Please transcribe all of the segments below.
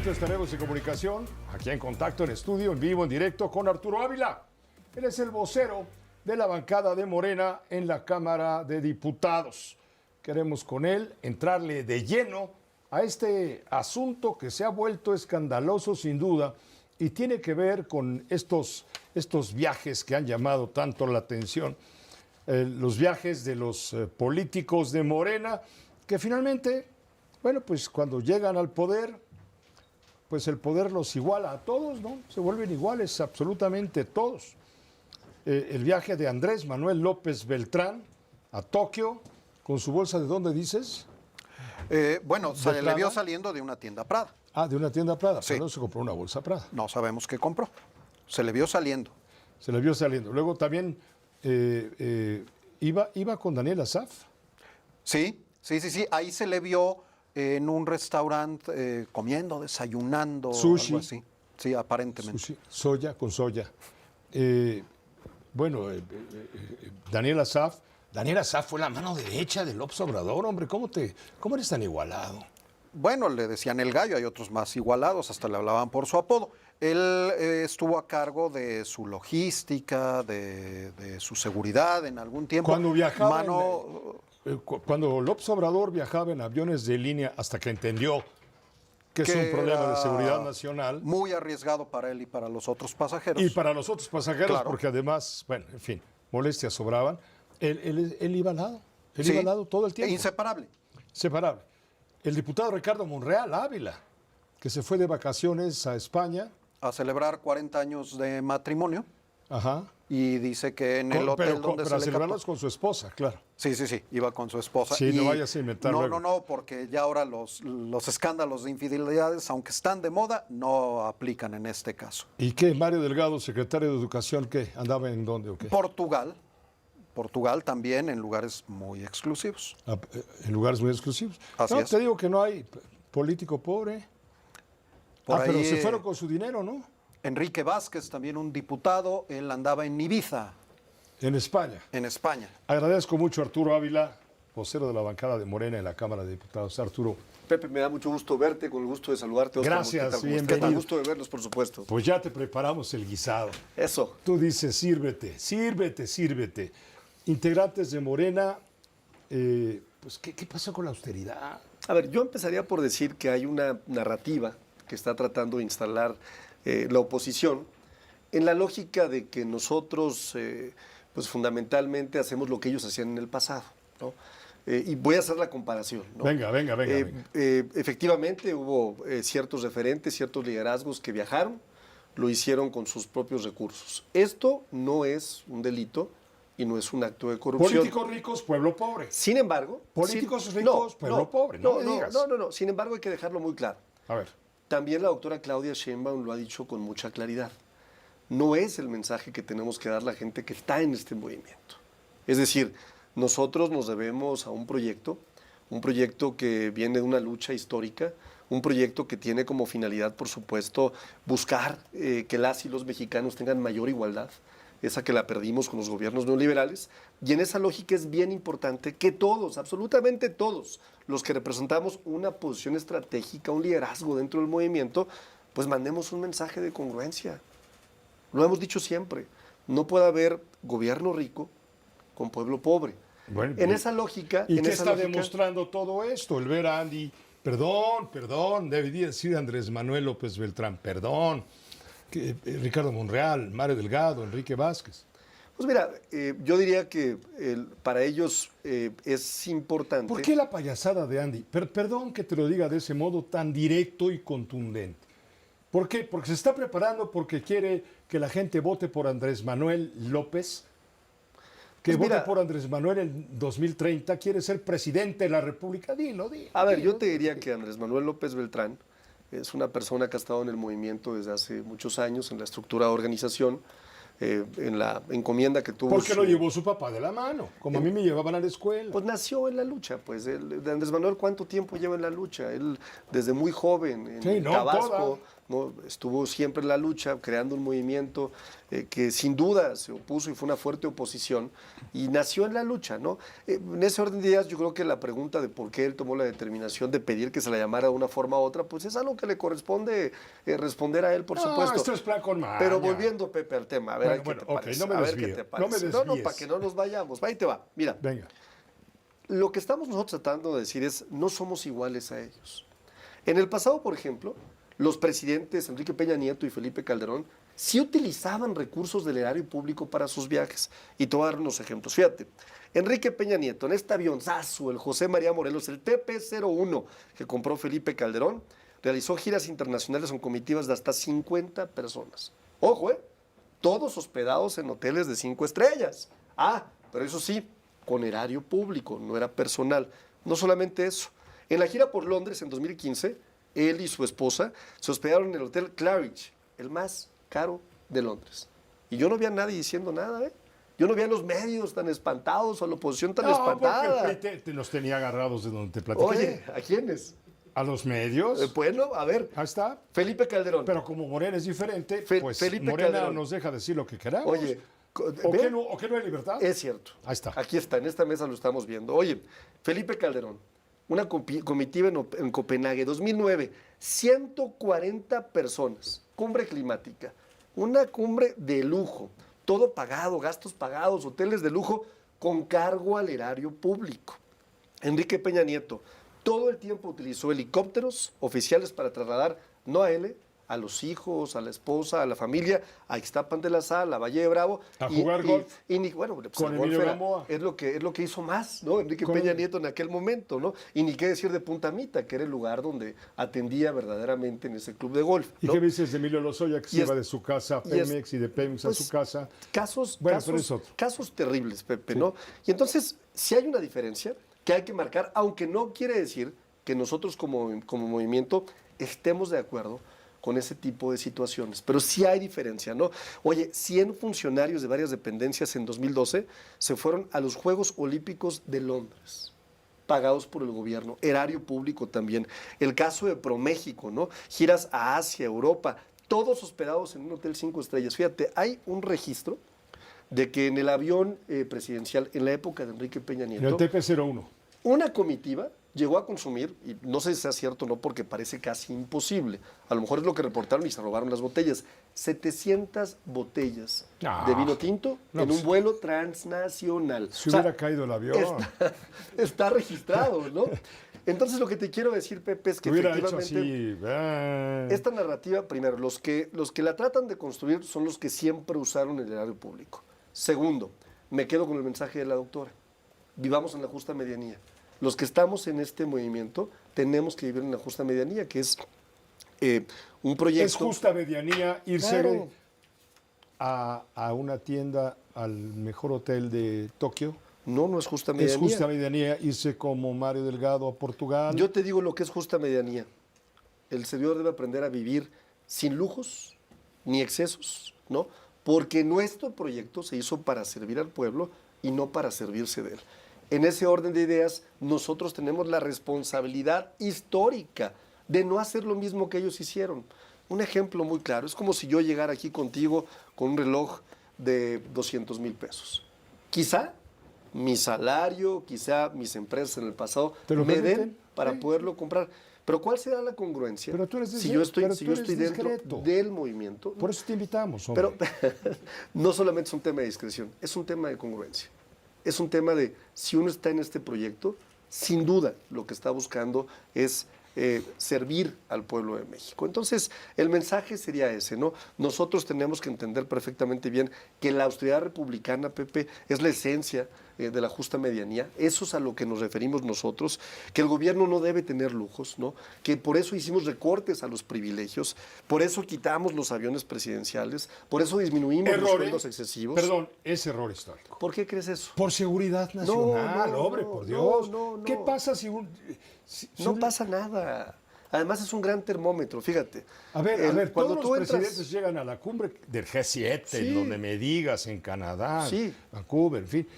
momento estaremos en comunicación, aquí en Contacto, en estudio, en vivo, en directo, con Arturo Ávila. Él es el vocero de la bancada de Morena en la Cámara de Diputados. Queremos con él entrarle de lleno a este asunto que se ha vuelto escandaloso sin duda y tiene que ver con estos viajes que han llamado tanto la atención, los viajes de los políticos de Morena, que finalmente, bueno, pues cuando llegan al poder, pues el poder los iguala a todos, ¿no? Se vuelven iguales absolutamente todos. El viaje de Andrés Manuel López Beltrán a Tokio, con su bolsa, ¿de dónde dices? Bueno, se le vio saliendo de una tienda Prada. Ah, de una tienda Prada, Sí. pero no se compró una bolsa Prada. No sabemos qué compró. Se le vio saliendo. Se le vio saliendo. Luego también iba con Daniel Asaf. Sí. Ahí se le vio en un restaurante comiendo, desayunando, Sushi. algo así. Sí, aparentemente. Sushi, soya con soya. Daniel Asaf. Daniel Asaf fue la mano derecha de López Obrador, hombre. ¿Cómo eres tan igualado? Bueno, le decían el gallo, hay otros más igualados, hasta le hablaban por su apodo. Él estuvo a cargo de su logística, de su seguridad en algún tiempo. Cuando viajaba, cuando López Obrador viajaba en aviones de línea hasta que entendió que es un problema de seguridad nacional. Muy arriesgado para él y para los otros pasajeros. Y para los otros pasajeros, Claro. porque además, bueno, en fin, molestias sobraban. Él iba al lado. Él Sí, iba al lado todo el tiempo. inseparable. Separable. El diputado Ricardo Monreal Ávila, que se fue de vacaciones a España. A celebrar 40 años de matrimonio. Ajá. Y dice que en el hotel donde pero se a le celebrarlos captó. con su esposa, claro. Sí, iba con su esposa. Sí, no vayas a inventar luego. No, porque ya ahora los escándalos de infidelidades, aunque están de moda, no aplican en este caso. ¿Y qué? Mario Delgado, secretario de Educación, ¿qué? ¿Andaba en dónde o qué? Portugal también en lugares muy exclusivos. En lugares muy exclusivos. Así No, es. te digo que no hay político pobre. Por Pero ahí, se fueron con su dinero, ¿no? Enrique Vázquez, también un diputado, él andaba en Ibiza, En España. en España. Agradezco mucho a Arturo Ávila, vocero de la bancada de Morena en la Cámara de Diputados. Arturo, Pepe, me da mucho gusto verte, con el gusto de saludarte. Oscar. Gracias, ¿Qué tal? ¿Cómo estás? bienvenido. Con el gusto de verlos, por supuesto. pues ya te preparamos el guisado. Eso. Tú dices, sírvete. Integrantes de Morena, pues, ¿qué pasó con la austeridad? A ver, yo empezaría por decir que hay una narrativa que está tratando de instalar la oposición en la lógica de que nosotros, pues fundamentalmente hacemos lo que ellos hacían en el pasado, ¿no? Y voy a hacer la comparación, ¿no? Venga. Efectivamente hubo ciertos referentes, ciertos liderazgos que viajaron, lo hicieron con sus propios recursos. Esto no es un delito y no es un acto de corrupción. Políticos ricos, pueblo pobre. Sin embargo... Políticos ricos, pueblo pobre, no me digas. No. Sin embargo, hay que dejarlo muy claro. A ver. También la doctora Claudia Sheinbaum lo ha dicho con mucha claridad. No es el mensaje que tenemos que dar la gente que está en este movimiento. Es decir, nosotros nos debemos a un proyecto que viene de una lucha histórica, un proyecto que tiene como finalidad, por supuesto, buscar que las y los mexicanos tengan mayor igualdad, esa que la perdimos con los gobiernos neoliberales, y en esa lógica es bien importante que todos, absolutamente todos, los que representamos una posición estratégica, un liderazgo dentro del movimiento, pues mandemos un mensaje de congruencia. Lo hemos dicho siempre, no puede haber gobierno rico con pueblo pobre. Bueno, En esa lógica... ¿Y en qué esa está lógica, demostrando todo esto? El ver a Andy, perdón, debería decir Andrés Manuel López Beltrán, perdón, Ricardo Monreal, Mario Delgado, Enrique Vázquez. Pues mira, yo diría que para ellos es importante... ¿Por qué la payasada de Andy? Perdón que te lo diga de ese modo tan directo y contundente. ¿Por qué? Porque se está preparando, porque quiere que la gente vote por Andrés Manuel López, que Pues vote mira, por Andrés Manuel en 2030, quiere ser presidente de la República. Dilo. A ver, yo te diría que Andrés Manuel López Beltrán es una persona que ha estado en el movimiento desde hace muchos años, en la estructura de organización, en la encomienda que tuvo. Porque lo llevó su papá de la mano, como a mí me llevaban a la escuela. Pues nació en la lucha, pues. De Andrés Manuel, ¿cuánto tiempo lleva en la lucha? Él, desde muy joven, en Sí, no, Tabasco, ¿no? Estuvo siempre en la lucha, creando un movimiento que sin duda se opuso y fue una fuerte oposición y nació en la lucha, ¿no? En ese orden de ideas yo creo que la pregunta de por qué él tomó la determinación de pedir que se la llamara de una forma u otra, pues es algo que le corresponde responder a él, por supuesto. Esto es plan con maña. Pero volviendo, Pepe, al tema, a ver, Bueno, qué te ok, parece. no me A ver desvíe, qué te no me parece. desvíes. Para que no nos vayamos. Ahí te va. Mira, Venga. lo que estamos nosotros tratando de decir es, no somos iguales a ellos. En el pasado, por ejemplo, los presidentes Enrique Peña Nieto y Felipe Calderón sí utilizaban recursos del erario público para sus viajes. Y te voy a dar unos ejemplos. Fíjate, Enrique Peña Nieto, en este avionzazo, el José María Morelos, el TP-01 que compró Felipe Calderón, realizó giras internacionales con comitivas de hasta 50 personas. Ojo, todos hospedados en hoteles de 5 estrellas. Pero eso sí, con erario público, no era personal. No solamente eso. En la gira por Londres en 2015, él y su esposa se hospedaron en el Hotel Claridge, el más caro de Londres. Y yo no vi a nadie diciendo nada, Yo no vi a los medios tan espantados o a la oposición tan espantada. Porque el PRI los tenía agarrados de donde te platiqué. Oye, ¿a quiénes? ¿A los medios? Bueno, a ver. Ahí está. Felipe Calderón. Pero como Morena es diferente, pues Felipe Morena Calderón nos deja decir lo que queramos. Oye, ¿O qué no hay libertad? Es cierto. Ahí está. Aquí está, en esta mesa lo estamos viendo. Oye, Felipe Calderón, una comitiva en Copenhague, 2009, 140 personas, cumbre climática, una cumbre de lujo, todo pagado, gastos pagados, hoteles de lujo, con cargo al erario público. Enrique Peña Nieto todo el tiempo utilizó helicópteros oficiales para trasladar, no a él, a los hijos, a la esposa, a la familia, a Ixtapan de la Sal, a Valle de Bravo. A jugar golf. Bueno, pues con el golf Emilio Gamboa. es lo que hizo más, ¿no? Enrique Peña Nieto en aquel momento, ¿no? Y ni qué decir de Punta Mita, que era el lugar donde atendía verdaderamente en ese club de golf, ¿Y ¿no? qué dices de Emilio Lozoya, que se iba de su casa a Pemex y de Pemex a pues, su casa? Casos terribles, Pepe, Sí. ¿no? Y entonces, si hay una diferencia que hay que marcar, aunque no quiere decir que nosotros como movimiento estemos de acuerdo con ese tipo de situaciones. Pero sí hay diferencia, ¿no? Oye, 100 funcionarios de varias dependencias en 2012 se fueron a los Juegos Olímpicos de Londres, pagados por el gobierno, erario público también. El caso de ProMéxico, ¿no? Giras a Asia, Europa, todos hospedados en un hotel 5 estrellas. Fíjate, hay un registro de que en el avión presidencial, en la época de Enrique Peña En el Nieto, TP-01. una comitiva llegó a consumir, y no sé si sea cierto o no, porque parece casi imposible, a lo mejor es lo que reportaron y se robaron las botellas, 700 botellas de vino tinto en un vuelo transnacional. Se hubiera caído el avión. Está registrado, ¿no? Entonces lo que te quiero decir, Pepe, es que Hubiera hecho efectivamente así. esta narrativa, primero, los que la tratan de construir son los que siempre usaron el erario público. Segundo, me quedo con el mensaje de la doctora. Vivamos en la justa medianía. Los que estamos en este movimiento tenemos que vivir en la justa medianía, que es un proyecto... Es justa medianía irse Claro. a una tienda al mejor hotel de Tokio. No, no es justa medianía. Es justa medianía irse como Mario Delgado a Portugal. Yo te digo lo que es justa medianía. El servidor debe aprender a vivir sin lujos ni excesos, ¿no? Porque nuestro proyecto se hizo para servir al pueblo y no para servirse de él. En ese orden de ideas, nosotros tenemos la responsabilidad histórica de no hacer lo mismo que ellos hicieron. Un ejemplo muy claro, es como si yo llegara aquí contigo con un reloj de 200,000 pesos. Quizá mi salario, quizá mis empresas en el pasado ¿Te lo me permiten? den para Sí. poderlo comprar. Pero ¿cuál será la congruencia? Pero tú eres si yo estoy, pero si tú yo eres estoy dentro discreto. del movimiento. Por eso te invitamos, hombre. Pero no solamente es un tema de discreción, es un tema de congruencia. Es un tema de, si uno está en este proyecto, sin duda lo que está buscando es servir al pueblo de México. Entonces, el mensaje sería ese, ¿no? Nosotros tenemos que entender perfectamente bien que la austeridad republicana, Pepe, es la esencia de la justa medianía. Eso es a lo que nos referimos nosotros, que el gobierno no debe tener lujos, ¿no? Que por eso hicimos recortes a los privilegios, por eso quitamos los aviones presidenciales, por eso disminuimos los sueldos excesivos. Perdón, es error histórico. ¿Por qué crees eso? Por seguridad nacional, no, hombre, no, por Dios. no, no. ¿Qué pasa si un... No pasa nada. Además es un gran termómetro, fíjate. A ver, cuando todos tú los presidentes llegan a la cumbre del G7, Sí. en donde me digas, en Canadá, Sí. Vancouver, en fin,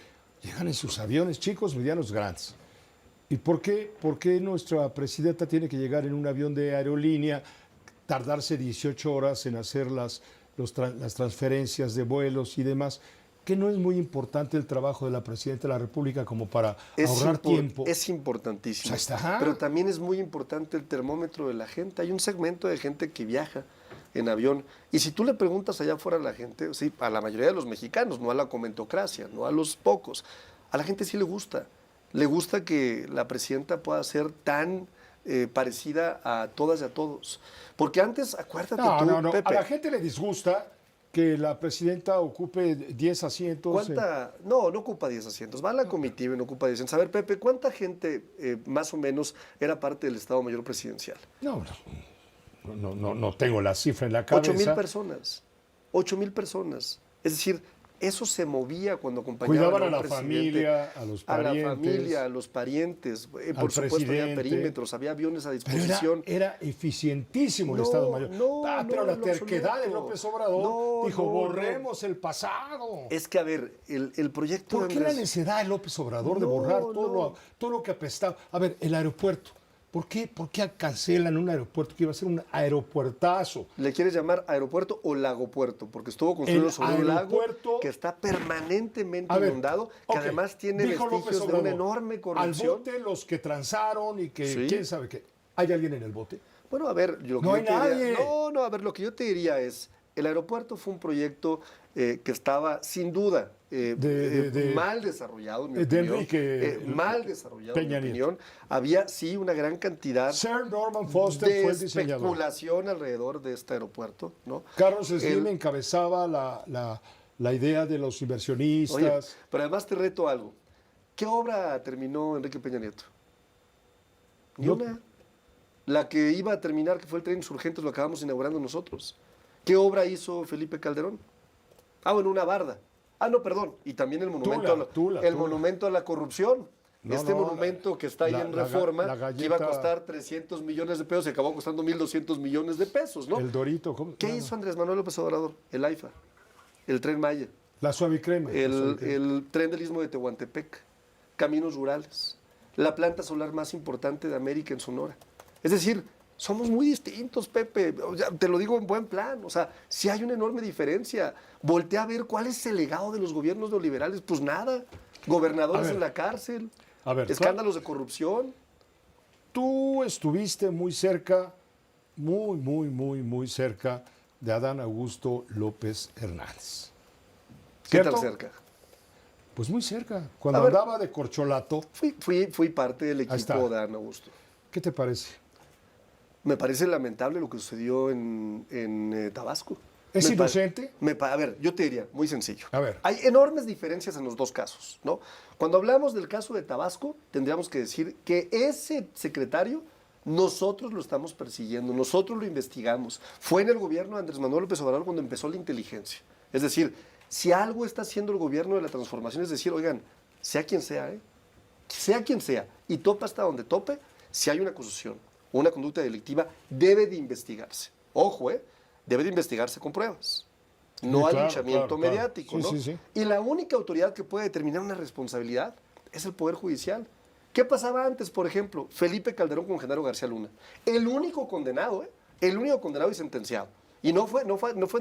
llegan en sus aviones chicos, medianos, grandes. ¿Y por qué nuestra presidenta tiene que llegar en un avión de aerolínea tardarse 18 horas en hacer las transferencias de vuelos y demás, que no es muy importante el trabajo de la Presidenta de la República como para ahorrar tiempo. Es importantísimo. Pues ahí está. Pero también es muy importante el termómetro de la gente. Hay un segmento de gente que viaja en avión. Y si tú le preguntas allá afuera a la gente, sí, a la mayoría de los mexicanos, no a la comentocracia, no a los pocos, a la gente sí le gusta. Le gusta que la presidenta pueda ser tan parecida a todas y a todos. Porque antes, acuérdate tú, Pepe. A la gente le disgusta que la presidenta ocupe 10 asientos. No ocupa 10 asientos. Va a la comitiva y no ocupa 10 asientos. A ver, Pepe, ¿cuánta gente más o menos era parte del Estado Mayor Presidencial? No tengo la cifra en la cabeza. 8,000 personas. 8,000 personas. Es decir, eso se movía cuando acompañaban Cuidaban a la presidente. familia, a los parientes. A la familia, a los parientes. Por supuesto, había perímetros, había aviones a disposición. Pero era eficientísimo el Estado Mayor. Pero la terquedad de López Obrador dijo, borremos el pasado. Es que, a ver, el proyecto... ¿Por qué la necesidad de López Obrador de borrar todo lo que apestaba? A ver, el aeropuerto. ¿Por qué cancelan un aeropuerto que iba a ser un aeropuertazo? ¿Le quieres llamar aeropuerto o lagopuerto? Porque estuvo construido sobre un lago que está permanentemente inundado, que además tiene vestigios de una enorme corrupción. Al bote, los que transaron y que quién sabe qué. ¿Hay alguien en el bote? Bueno, a ver, no hay nadie. A ver, lo que yo te diría es, el aeropuerto fue un proyecto que estaba sin duda mal desarrollado, en mi opinión. Mal desarrollado, en mi opinión. Había, sí, una gran cantidad Sir Norman Foster de fue el diseñador. especulación alrededor de este aeropuerto, ¿no? Carlos Slim encabezaba la idea de los inversionistas. Oye, pero además te reto algo. ¿Qué obra terminó Enrique Peña Nieto? Ni una. La que iba a terminar, que fue el tren Insurgentes, lo acabamos inaugurando nosotros. ¿Qué obra hizo Felipe Calderón? Bueno, una barda. No, perdón. Y también el monumento, monumento a la corrupción. Monumento que está ahí en Reforma, que iba a costar 300 millones de pesos y acabó costando 1,200 millones de pesos, ¿no? El Dorito. ¿Qué hizo Andrés Manuel López Obrador? El AIFA, el Tren Maya. La Suavicrema. El tren del Istmo de Tehuantepec, caminos rurales, la planta solar más importante de América en Sonora. Es decir, somos muy distintos, Pepe. Te lo digo en buen plan. O sea, sí hay una enorme diferencia. Voltea a ver cuál es el legado de los gobiernos neoliberales. Pues nada. Gobernadores en la cárcel. Escándalos de corrupción. Tú estuviste muy cerca, muy cerca de Adán Augusto López Hernández. ¿Qué tan cerca? Pues muy cerca. Cuando andaba de corcholato. Fui parte del equipo de Adán Augusto. ¿Qué te parece? Me parece lamentable lo que sucedió en Tabasco. ¿Es inocente? A ver, yo te diría, muy sencillo. A ver. Hay enormes diferencias en los dos casos, ¿no? Cuando hablamos del caso de Tabasco, tendríamos que decir que ese secretario nosotros lo estamos persiguiendo, nosotros lo investigamos. Fue en el gobierno de Andrés Manuel López Obrador cuando empezó la inteligencia. Es decir, si algo está haciendo el gobierno de la transformación, es decir, oigan, sea quien sea, sea quien sea, y tope hasta donde tope, si hay una acusación, una conducta delictiva, debe de investigarse. Ojo, debe de investigarse con pruebas. No al linchamiento mediático, ¿no? Sí. Y la única autoridad que puede determinar una responsabilidad es el Poder Judicial. ¿Qué pasaba antes, por ejemplo? Felipe Calderón con Genaro García Luna. El único condenado, el único condenado y sentenciado. Y no fue en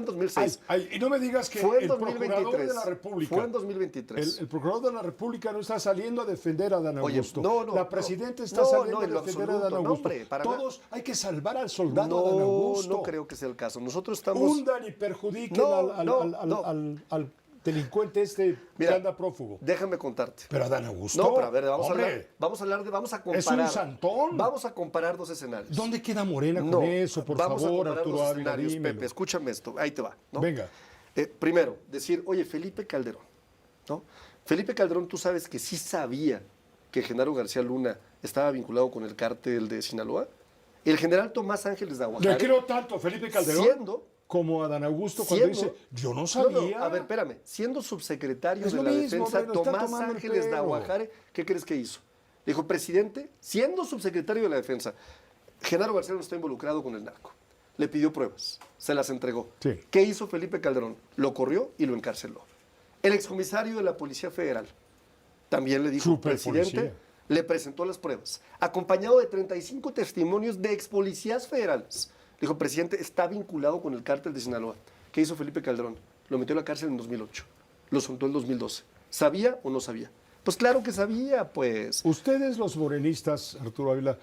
2006. Y no me digas que fue en el 2023. Procurador de la República. Fue en 2023. El Procurador de la República no está saliendo a defender a Adán Augusto. La Presidenta está saliendo a defender a Adán Augusto. Todos hay que salvar al soldado Adán Augusto. No creo que sea el caso. Nosotros estamos... Hundan y perjudiquen al delincuente que anda prófugo. Déjame contarte. Pero Adán Augusto. No, pero a ver, vamos a comparar. Es un santón. Vamos a comparar dos escenarios. ¿Dónde queda Morena con eso? Por favor, Arturo Ávila, dímelo. Pepe, escúchame esto. Ahí te va, ¿no? Venga. Primero, decir, oye, Felipe Calderón, ¿no? Felipe Calderón, tú sabes que sí sabía que Genaro García Luna estaba vinculado con el cártel de Sinaloa. El general Tomás Ángeles de Aguajare. Le quiero tanto a Felipe Calderón como a Adán Augusto cuando dice, yo no sabía. No, a ver, espérame. Siendo subsecretario de la Defensa, Tomás Ángeles de Aguajare, ¿qué crees que hizo? Le dijo, presidente, siendo subsecretario de la Defensa, Genaro García Luna está involucrado con el narco. Le pidió pruebas, se las entregó. Sí. ¿Qué hizo Felipe Calderón? Lo corrió y lo encarceló. El excomisario de la Policía Federal también le dijo, presidente, le presentó las pruebas, acompañado de 35 testimonios de expolicías federales. Dijo, presidente, está vinculado con el cártel de Sinaloa. ¿Qué hizo Felipe Calderón? Lo metió a la cárcel en 2008. Lo soltó en 2012. ¿Sabía o no sabía? Pues claro que sabía, pues. Ustedes, los morenistas, Arturo Ávila,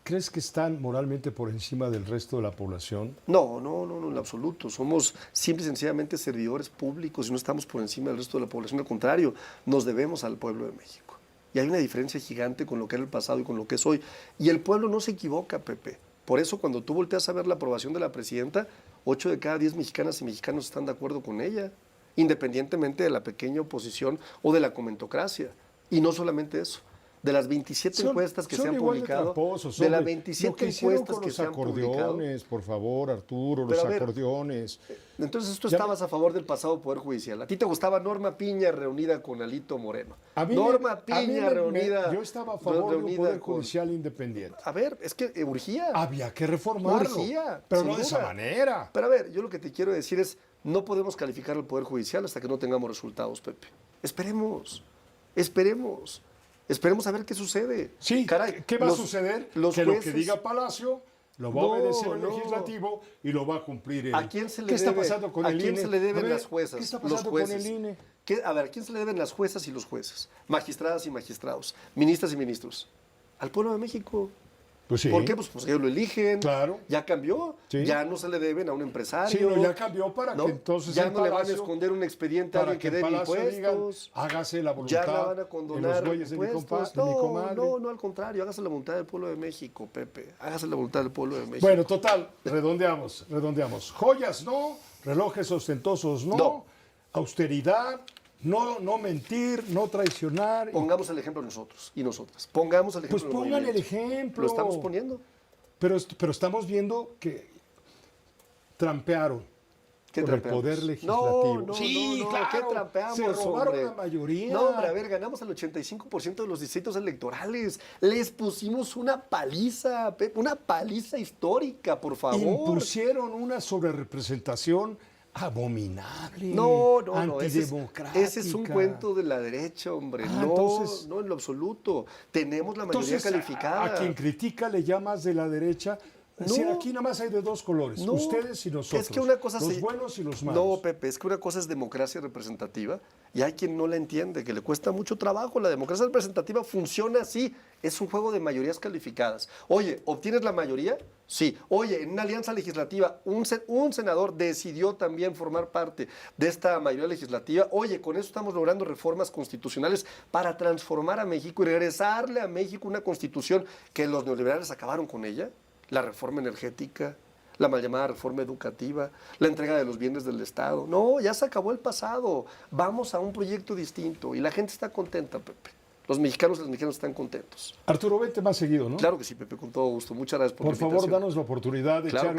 ¿crees que están moralmente por encima del resto de la población? No, en absoluto. Somos simple y sencillamente servidores públicos y no estamos por encima del resto de la población. Al contrario, nos debemos al pueblo de México. Y hay una diferencia gigante con lo que era el pasado y con lo que es hoy. Y el pueblo no se equivoca, Pepe. Por eso, cuando tú volteas a ver la aprobación de la presidenta, 8 de cada 10 mexicanas y mexicanos están de acuerdo con ella, independientemente de la pequeña oposición o de la comentocracia. Y no solamente eso. De las 27 encuestas que se han publicado, de las 27 encuestas que se han publicado. Por favor, Arturo, los acordeones. Entonces tú estabas a favor del pasado Poder Judicial. ¿A ti te gustaba Norma Piña reunida con Alito Moreno? Norma Piña reunida. Yo estaba a favor de un Poder Judicial independiente. A ver, es que urgía. Había que reformarlo. Urgía. Pero no de esa manera. Pero a ver, yo lo que te quiero decir es, no podemos calificar al Poder Judicial hasta que no tengamos resultados, Pepe. Esperemos. Esperemos a ver qué sucede. Sí, caray, ¿qué va a suceder? Que jueces, lo que diga Palacio lo va a obedecer el legislativo y lo va a cumplir el... ¿A quién se le ¿Qué debe, está pasando con el INE? ¿A quién se le deben las juezas? ¿Qué está pasando con el INE? A ver, ¿a quién se le deben las juezas y los jueces? Magistradas y magistrados, ministras y ministros. Al pueblo de México. Pues sí. ¿Por qué? Pues ellos lo eligen. Claro. Ya cambió. Sí. Ya no se le deben a un empresario. Sí, no, ya cambió para que entonces ya no le van a esconder un expediente a alguien que debe impuestos. Digan, hágase la voluntad ya la van a condonar de los güeyes de mi comadre. No, al contrario. Hágase la voluntad del pueblo de México, Pepe. Hágase la voluntad del pueblo de México. Bueno, total, redondeamos. Joyas no, relojes ostentosos no. Austeridad. No mentir, no traicionar. Pongamos el ejemplo nosotros y nosotras. Pongamos el ejemplo. Pues pongan el ejemplo. Lo estamos poniendo. Pero estamos viendo que trampearon con el poder legislativo. Claro. ¿Qué trampeamos, se robaron la mayoría. No, hombre, a ver, ganamos el 85% de los distritos electorales. Les pusimos una paliza, Pepe, una paliza histórica, por favor. Impusieron una sobrerepresentación abominable, antidemocrática. Ese es un cuento de la derecha, hombre. Entonces, no, en lo absoluto. Tenemos la mayoría calificada. A quien critica le llamas de la derecha. Es decir, aquí nada más hay de dos colores, ustedes y nosotros, es que una cosa los buenos y los malos. No, Pepe, es que una cosa es democracia representativa y hay quien no la entiende, que le cuesta mucho trabajo. La democracia representativa funciona así, es un juego de mayorías calificadas. Oye, ¿obtienes la mayoría? Sí. Oye, en una alianza legislativa, un senador decidió también formar parte de esta mayoría legislativa. Oye, con eso estamos logrando reformas constitucionales para transformar a México y regresarle a México una constitución que los neoliberales acabaron con ella. La reforma energética, la mal llamada reforma educativa, la entrega de los bienes del Estado. No, ya se acabó el pasado. Vamos a un proyecto distinto y la gente está contenta, Pepe. Los mexicanos y las mexicanas están contentos. Arturo, vente más seguido, ¿no? Claro que sí, Pepe, con todo gusto. Muchas gracias por la invitación. Por favor, danos la oportunidad de echar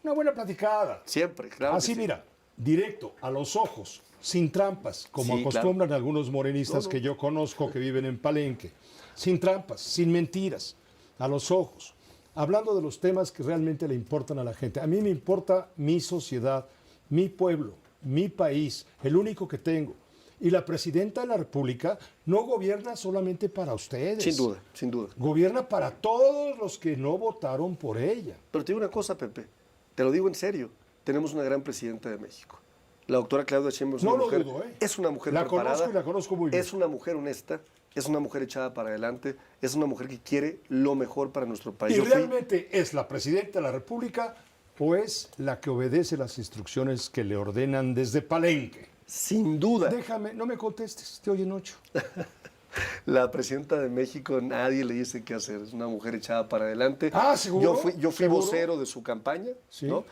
una buena platicada. Siempre, claro. Así, mira, directo, a los ojos, sin trampas, como acostumbran algunos morenistas que yo conozco que viven en Palenque. Sin trampas, sin mentiras, a los ojos. Hablando de los temas que realmente le importan a la gente. A mí me importa mi sociedad, mi pueblo, mi país, el único que tengo. Y la presidenta de la República no gobierna solamente para ustedes. Sin duda, sin duda. Gobierna para todos los que no votaron por ella. Pero te digo una cosa, Pepe, te lo digo en serio. Tenemos una gran presidenta de México. La doctora Claudia Sheinbaum es una mujer, es una mujer preparada. La conozco y la conozco muy bien. Es una mujer honesta. Es una mujer echada para adelante, es una mujer que quiere lo mejor para nuestro país. ¿Y realmente es la presidenta de la República o es la que obedece las instrucciones que le ordenan desde Palenque? Sin duda. Déjame, no me contestes, te oyen 8. La presidenta de México, nadie le dice qué hacer, es una mujer echada para adelante. ¿Seguro? Yo fui vocero de su campaña, ¿sí? ¿no?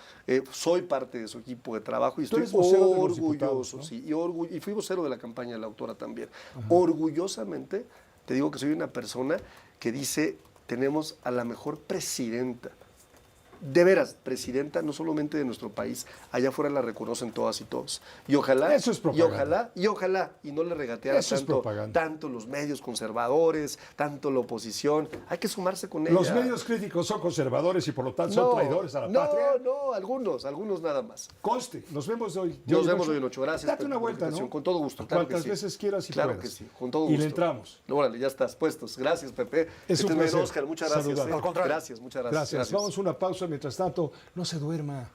Soy parte de su equipo de trabajo y estoy orgulloso, ¿no? Sí, y fui vocero de la campaña de la autora también. Ajá. Orgullosamente te digo que soy una persona que dice, tenemos a la mejor presidenta. De veras, presidenta, no solamente de nuestro país, allá afuera la reconocen todas y todos. Y ojalá, eso es propaganda. y no le regatearan tanto los medios conservadores, tanto la oposición. Hay que sumarse con ella. Los medios críticos son conservadores y por lo tanto son traidores a la patria. No, algunos nada más. Conste, nos vemos hoy. Nos vemos hoy en 8. Gracias. Date una vuelta, ¿no? Con todo gusto. Claro Cuantas veces quieras y claro puedas. Que sí, con todo gusto. Y le entramos. Órale, ya estás puestos. Gracias, Pepe. Es un placer. Oscar, muchas gracias. Al contrario. Gracias, muchas gracias. Gracias. Vamos a una pausa. mientras tanto, no se duerma.